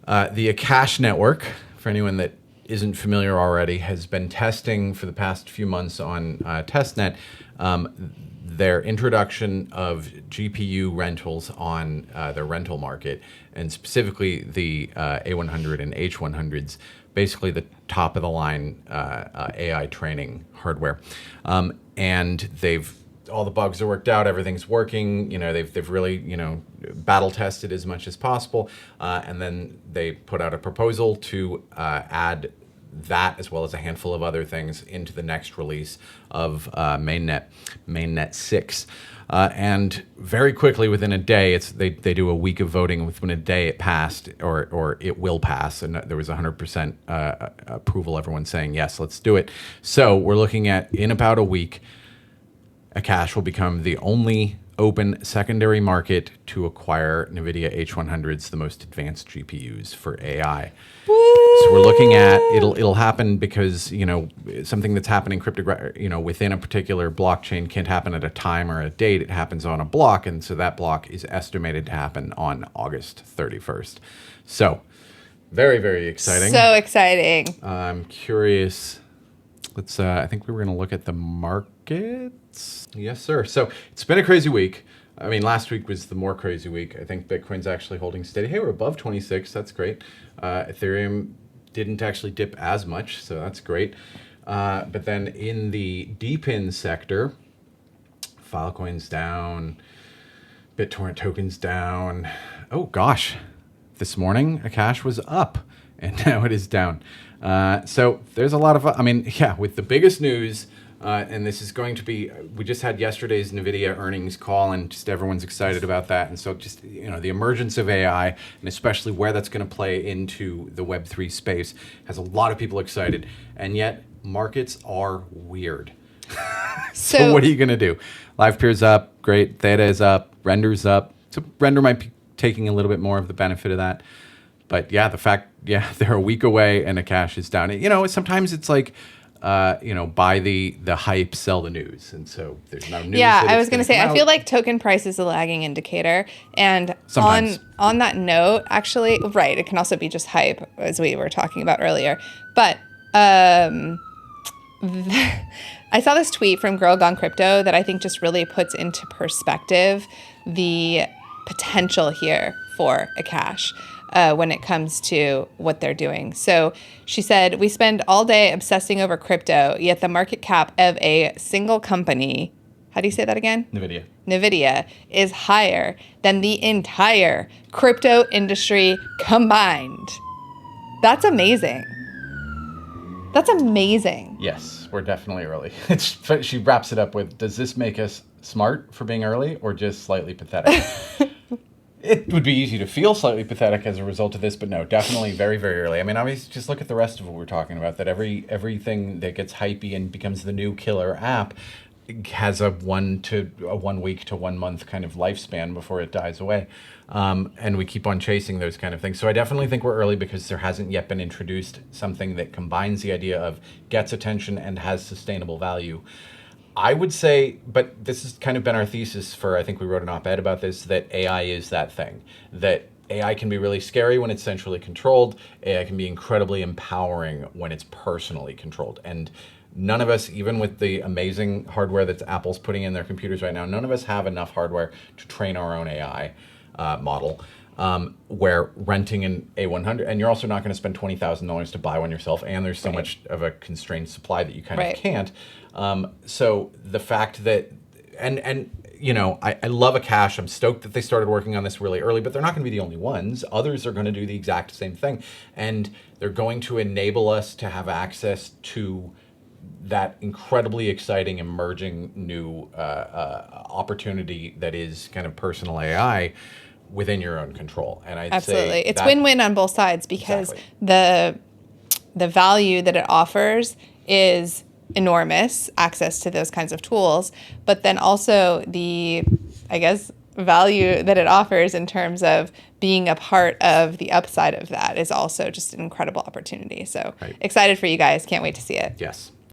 The Akash network, for anyone that isn't familiar already, has been testing for the past few months on testnet their introduction of GPU rentals on their rental market, and specifically the A100 and H100s, basically the top of the line AI training hardware. And all the bugs are worked out, everything's working, they've really, battle tested as much as possible. And then they put out a proposal to add that, as well as a handful of other things, into the next release of mainnet 6. And very quickly, within a day, they do a week of voting. Within a day, it passed, or it will pass, and there was 100% approval. Everyone saying yes, let's do it. So we're looking at, in about a week, Akash will become the only open secondary market to acquire NVIDIA H100s, the most advanced GPUs for AI. Woo! So we're looking at it'll happen because something that's happening within a particular blockchain can't happen at a time or a date. It happens on a block, and so that block is estimated to happen on August 31st. So very, very exciting. So exciting. I'm curious. Let's. I think we were going to look at the markets. Yes, sir. So it's been a crazy week. I mean, last week was the more crazy week. I think Bitcoin's actually holding steady. Hey, we're above 26. That's great. Ethereum didn't actually dip as much, so that's great. But then in the DePIN sector, Filecoin's down, BitTorrent tokens down. Oh gosh, this morning Akash was up, and now it is down. So there's a lot of, with the biggest news, and this is going to be, we just had yesterday's NVIDIA earnings call, and just everyone's excited about that. And so just, the emergence of AI, and especially where that's going to play into the Web3 space, has a lot of people excited. And yet markets are weird. So what are you going to do? Live Peer's up, great. Theta is up, Render's up. So Render might be taking a little bit more of the benefit of that. But yeah, they're a week away and Akash is down. Sometimes it's like, buy the hype, sell the news. And so there's no news. Yeah, I was going to say, I feel like token price is a lagging indicator. And sometimes. on that note, actually, right, it can also be just hype, as we were talking about earlier. But I saw this tweet from Girl Gone Crypto that I think just really puts into perspective the potential here for Akash. When it comes to what they're doing. So she said, we spend all day obsessing over crypto, yet the market cap of a single company, how do you say that again? NVIDIA is higher than the entire crypto industry combined. That's amazing. That's amazing. Yes, we're definitely early. She wraps it up with, does this make us smart for being early or just slightly pathetic? It would be easy to feel slightly pathetic as a result of this, but no, definitely very, very early. I mean, obviously, just look at the rest of what we're talking about, that everything that gets hypey and becomes the new killer app has a 1 week to 1 month kind of lifespan before it dies away. And we keep on chasing those kind of things. So I definitely think we're early because there hasn't yet been introduced something that combines the idea of gets attention and has sustainable value. I would say, but this has kind of been our thesis for, I think we wrote an op-ed about this, that AI is that thing. That AI can be really scary when it's centrally controlled. AI can be incredibly empowering when it's personally controlled. And none of us, even with the amazing hardware that Apple's putting in their computers right now, none of us have enough hardware to train our own AI model. Where renting an A100, and you're also not going to spend $20,000 to buy one yourself, and there's so much of a constrained supply that you kind of can't. So the fact that, and I love Akash. I'm stoked that they started working on this really early, but they're not going to be the only ones. Others are going to do the exact same thing, and they're going to enable us to have access to that incredibly exciting, emerging new opportunity that is kind of personal AI within your own control. And I'd say it's win-win on both sides, because the value that it offers is enormous, access to those kinds of tools, but then also the, I guess, value that it offers in terms of being a part of the upside of that is also just an incredible opportunity. So excited for you guys. Can't wait to see it. Yes.